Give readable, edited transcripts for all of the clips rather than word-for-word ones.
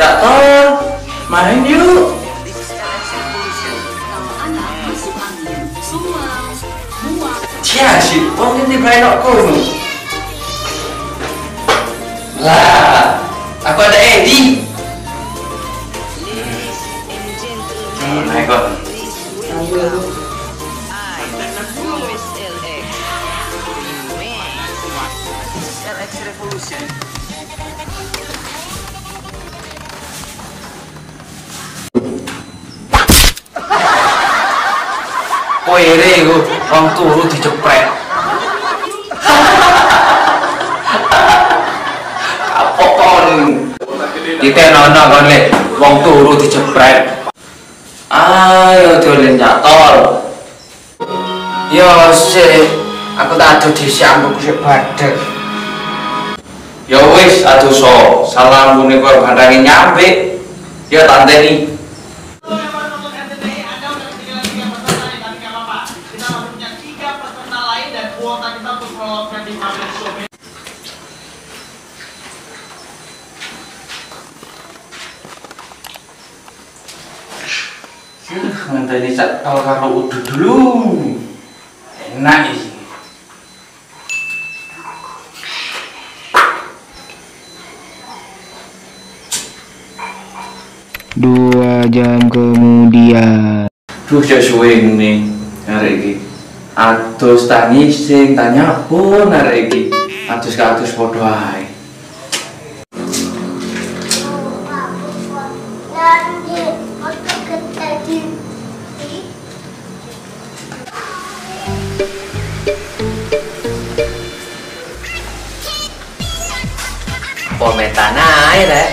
Cak Tol, main yuk. Cia sih, wong ini baik kono. Lah, aku ada Edi. Naik kok. Koere iku wong turu dicepret. Kapok kon. Ditenono kon lek wong turu dicepret. Ayo dolen nyatol. Yo sik, aku tak adu dhisik ambek sik badhe. Ya wis adu so, salam punika bandhange nyampe. Ya tanteni. Ngenteni sak tol karo udud dulu. Enak iki. Dua jam kemudian. Duh ya suwe ngene arek iki. Atus tangi sing tanya pun arek iki. Atus katus padha ae. Komentan ae rek.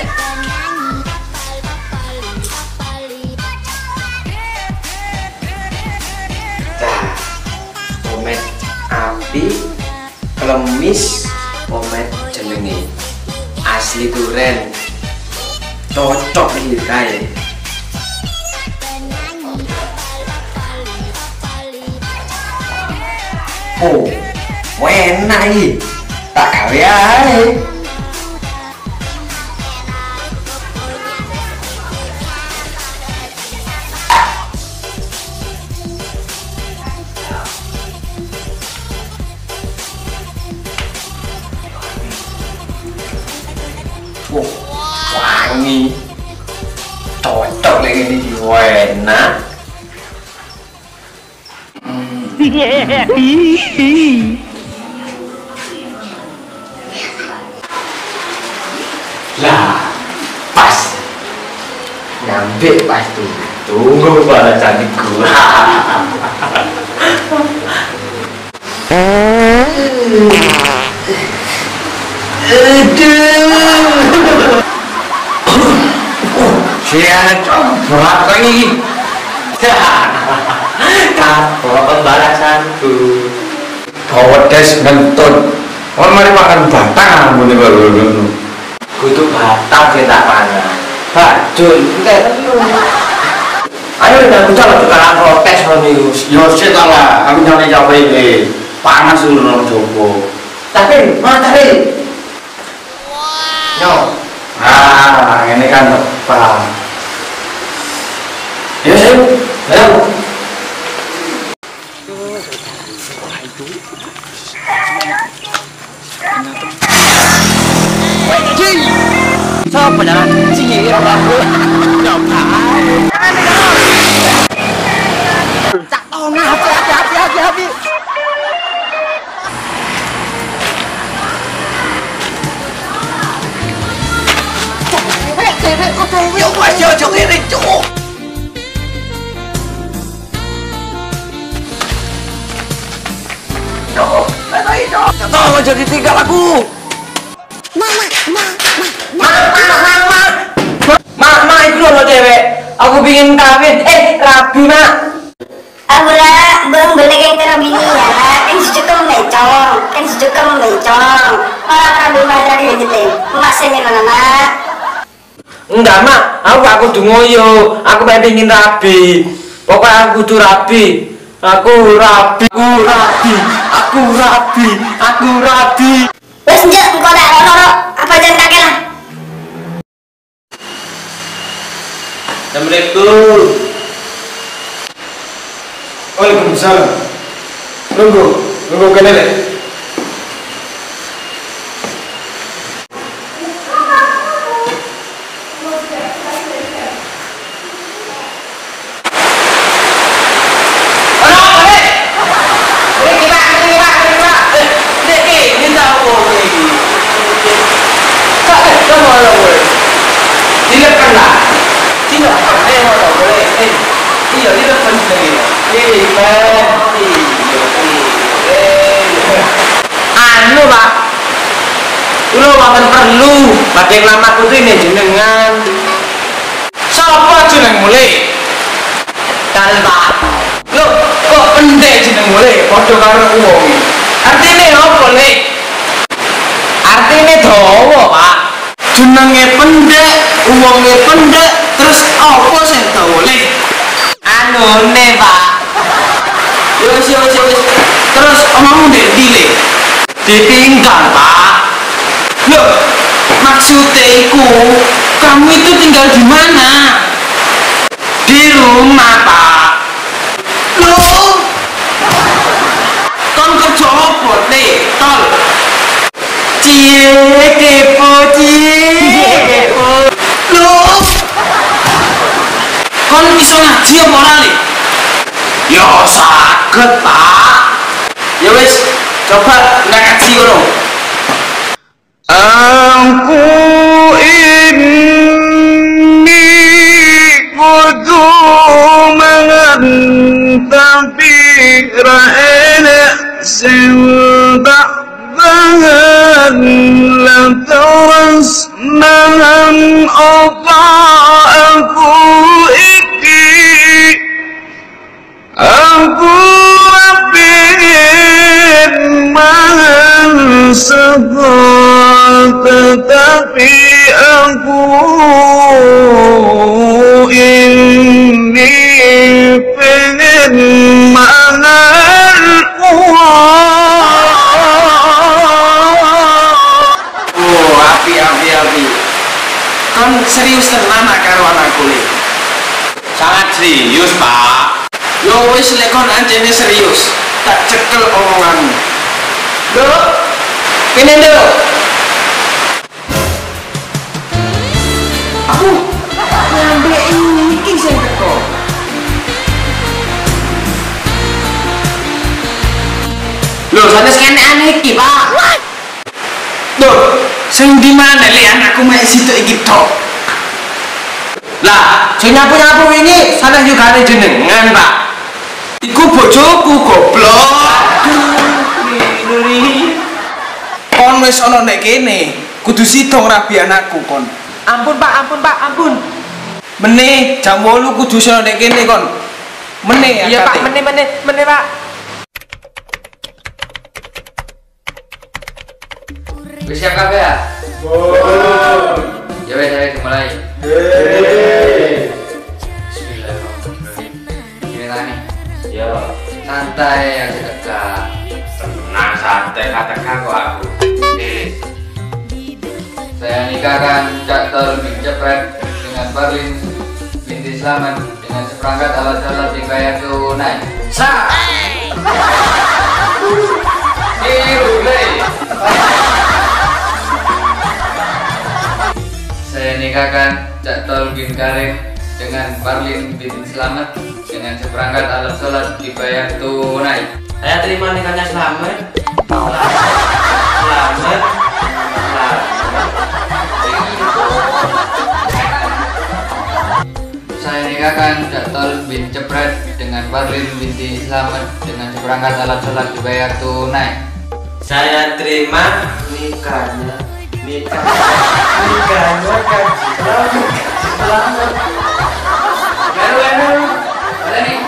Komet api klemis komet jenenge asli duren cocok iki kae. Oh, enak iki. Tak gawe ae. Wangi cocok lagi ini enak. Lah pas nyampe pas tuh tunggu para cantikku. Siapa berat lagi? Kapok pembalasanku. Bawa des ngentut. Orang mari makan batang, muni baru dulu. Kudu batang kita panas. Bajul, ayo udah aku coba tukang protes Ronius. Yo shit lah, aku nyampe ini panas dulu nong Joko. Tapi materi. Yo, ini kan tepat. Ya sih, ayo. Siapa jalan? Cira aku. Cak tolong hati. Yo masih ojo ini cuk. Tolong jadi tinggal aku. Mama itu loh cewek. Aku pingin kawin. Rabi mak. Aku lah belum beli yang terabini ya. Kan sejuta mencong. Orang rabi macam ini gitu. Masih nih anak. Enggak mak. Aku dungoyo. Aku pingin rabi. Pokoknya aku tuh rabi. Aku rabi. Wes njek engko tak loro apa jan kakek lah. Assalamualaikum. Waalaikumsalam. Nunggu kene lek. Anu Pak, kulo wonten perlu badhe nglamar putrine jenengan. Sapa jeneng mulih? Kal Pak. Lho, kok pendek jeneng mulih padha karo wong. Artine opo, Lek? Artine dawa, Pak. Jenenge pendek, wonge pendek, terus opo sing dawa, Lek? Anune, Pak. Yo wis. Terus omongmu ndek ndi, Lek? Ditinggal, Pak. Loh, maksudnya iku kamu itu tinggal di mana? Di rumah, Pak. Loh, kon kerja apa, Nek? Tol. Cie kepo. Loh, kon iso ngaji apa ora, Nek? Ya saged, Pak. Ya wis, coba ngaji ngono. Aku ini kudu tapi ra'ena sembah bahan la terus nahan apa aku rapin mahan sebab tetapi aku ini pengen mahan api. Kon serius tenan karo anakku le. Sangat serius, Pak. Yo wis lek kon anjene serius, tak cekel omonganmu. Lho, kene lho. Aku nyampe iki sing teko. Lho, sanes kene aneh iki, Pak. Loh, sing di mana li anakku mek situ iki tok. Lah, sing nyapu-nyapu wingi sanes juga ada jenengan, Pak. Iku bojoku goblok. Nuri. Kon wis ana nek kene, kudu sida rabi anakku kon. Ampun, Pak, ampun. Meneh jam 8 kudu ana nek kene kon. Meneh ya, Pak, meneh, Pak. Wis siap kabeh ya? Ya wis dimulai. Bismillahirrahmanirrahim. Gini tani. Ya, santai aja tegak. Tenang santai katakan kok aku. Saya nikahkan Cak Tol bin Cepret dengan Parlin binti Slamet dengan seperangkat alat sholat dibayar tunai. Sah. Saya nikahkan Cak Tol bin Karim dengan Parlin binti Slamet dengan seperangkat alat sholat dibayar tunai. Saya terima nikahnya Slamet. Saya nikahkan Cak Tol bin Cepret dengan Parlin binti Slamet dengan seperangkat alat sholat dibayar tunai. Saya terima nikahnya Selamat. Baru ada nih,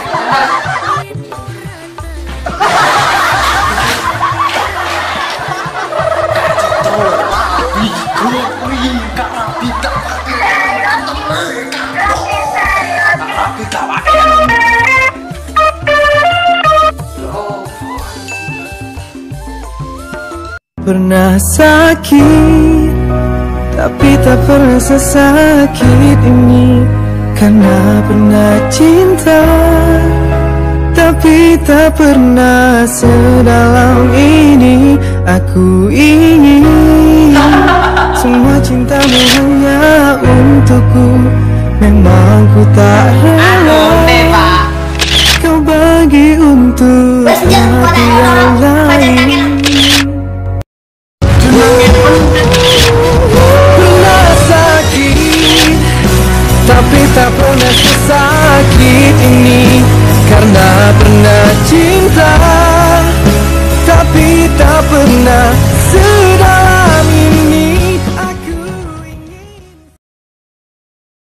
Pernah sakit, tapi tak pernah sesakit ini. Karena pernah cinta, tapi tak pernah sedalam ini. Aku ingin semua cintamu hanya untukku. Memang ku tak rela kau bagi untuk hati yang lain. Pernah sakit, tapi tak pernah sesakit ini. Karena pernah cinta, tapi tak pernah